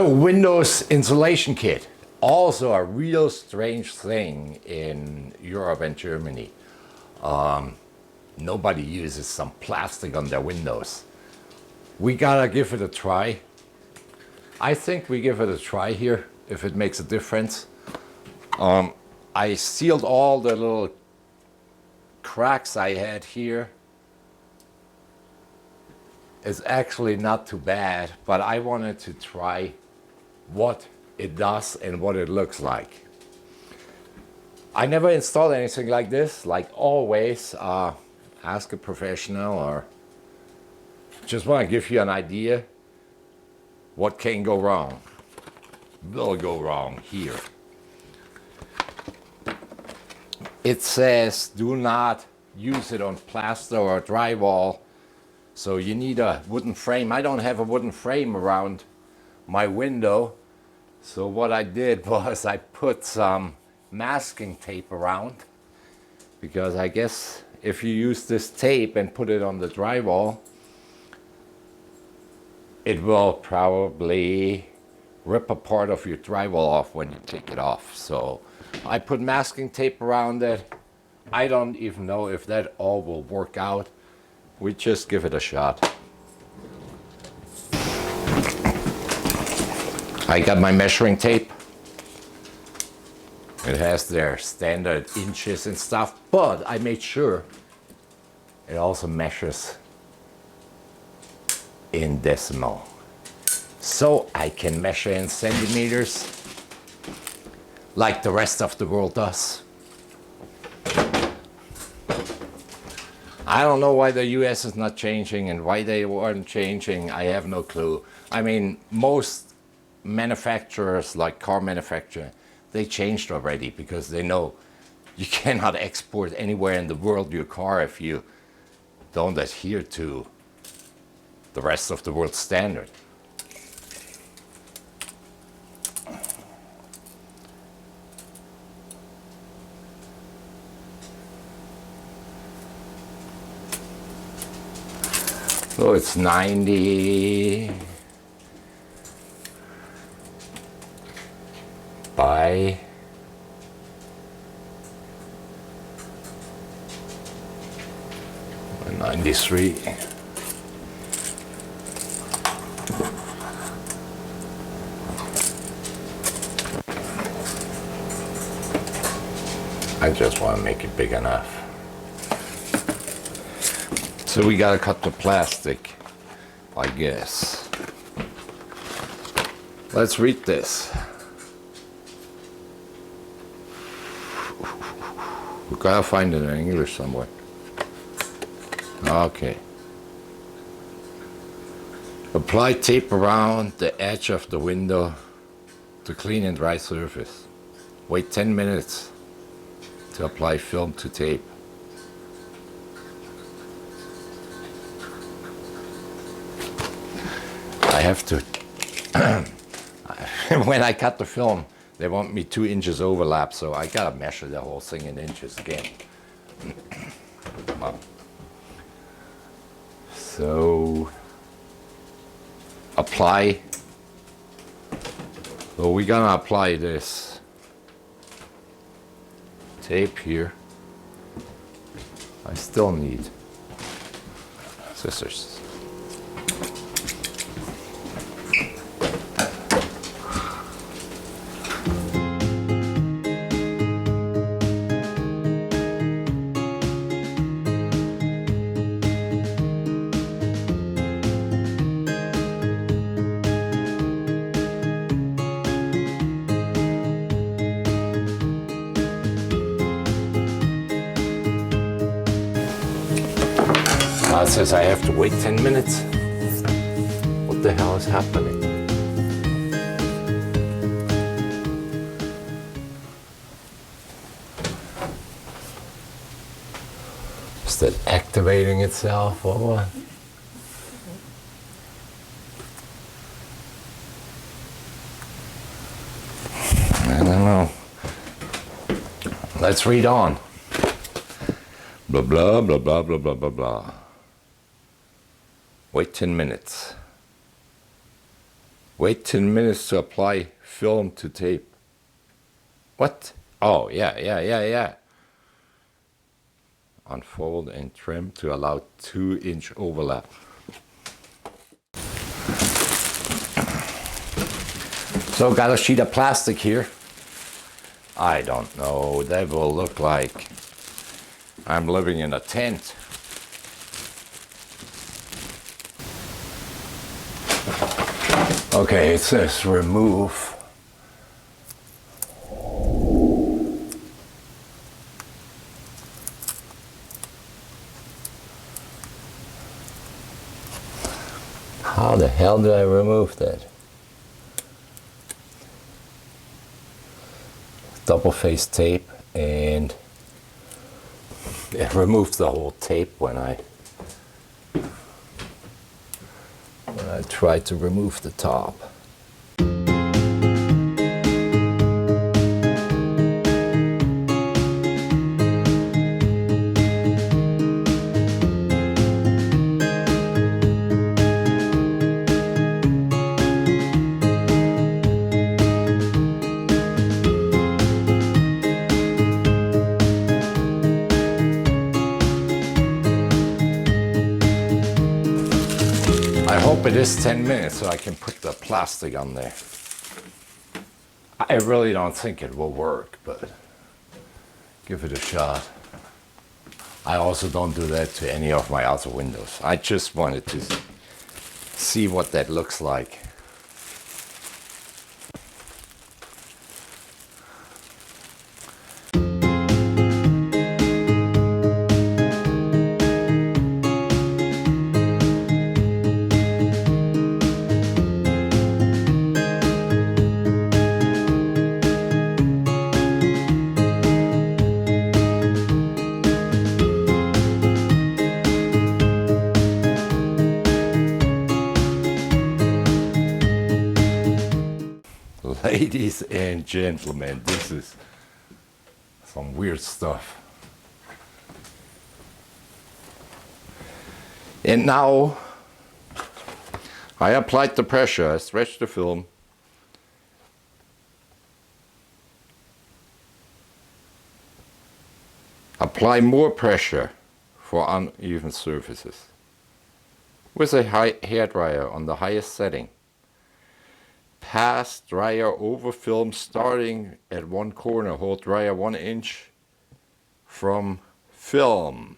So Windows installation kit, also a real strange thing in Europe and Germany. Nobody uses some plastic on their windows. We gotta give it a try. I think we give it a try here, if it makes a difference. I sealed all the little cracks I had here. It's actually not too bad, but I wanted to try what it does and what it looks like. I never installed anything like this. Like always, ask a professional, or just want to give you an idea what can go wrong. Will go wrong here. It says do not use it on plaster or drywall. So you need a wooden frame. I don't have a wooden frame around my window. So what I did was I put some masking tape around, because I guess if you use this tape and put it on the drywall, it will probably rip a part of your drywall off when you take it off. So I put masking tape around it. I don't even know if that all will work out. We just give it a shot. I got my measuring tape. It has their standard inches and stuff, but I made sure it also measures in decimal. So I can measure in centimeters like the rest of the world does. I don't know why the US is not changing and why they weren't changing. I have no clue. I mean, most manufacturers, like car manufacturers, they changed already because they know you cannot export anywhere in the world your car if you don't adhere to the rest of the world's standard. So it's 90 by 93. I just want to make it big enough. So we gotta cut the plastic, I guess. Let's read this. We gotta find it in English somewhere. Okay. Apply tape around the edge of the window to clean and dry surface. Wait 10 minutes to apply film to tape. I have to, when I cut the film, they want me 2 inches overlap, so I gotta measure the whole thing in inches again. So, apply. So we're gonna apply this tape here. I still need scissors. It says I have to wait 10 minutes. What the hell is happening? Is that activating itself or what? I don't know. Let's read on. Blah, blah, blah, blah, blah, blah, blah, blah. Wait 10 minutes. Wait 10 minutes to apply film to tape. What? Oh, yeah. Unfold and trim to allow 2-inch overlap. So got a sheet of plastic here. I don't know, that will look like I'm living in a tent. Okay, it says remove. How the hell do I remove that? Double face tape, and it removes the whole tape when I try to remove the top. I hope it is 10 minutes so I can put the plastic on there. I really don't think it will work, but give it a shot. I also don't do that to any of my other windows. I just wanted to see what that looks like. Ladies and gentlemen, this is some weird stuff. And now I applied the pressure, I stretched the film. Apply more pressure for uneven surfaces. With a hairdryer on the highest setting. Pass dryer over film starting at one corner. Hold dryer 1 inch from film.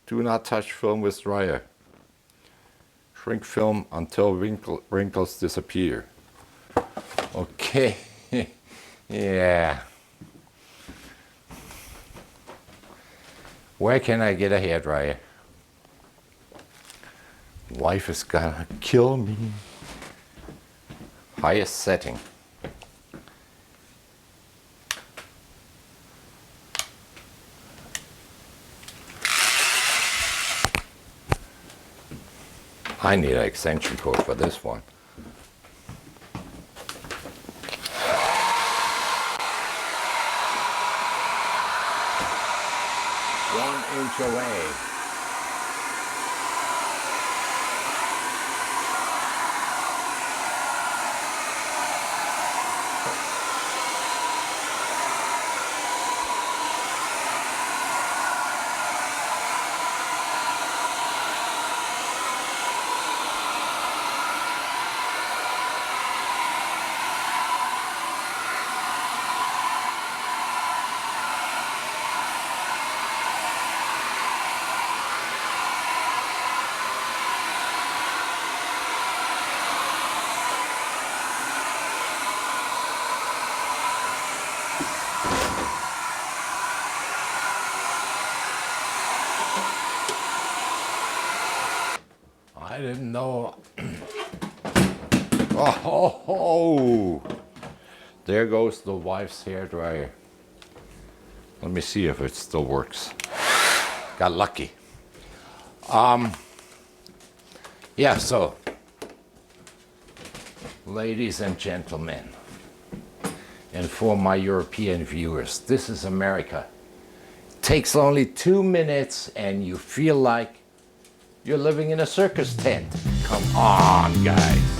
Do not touch film with dryer. Shrink film until wrinkles disappear. Okay, yeah. Where can I get a hairdryer? Wife is gonna kill me. Highest setting. I need an extension cord for this one. 1 inch away. I didn't know. Oh, there goes the wife's hairdryer. Let me see if it still works. Got lucky. Yeah, so, ladies and gentlemen, and for my European viewers, this is America. It takes only 2 minutes and you feel like you're living in a circus tent. Come on, guys.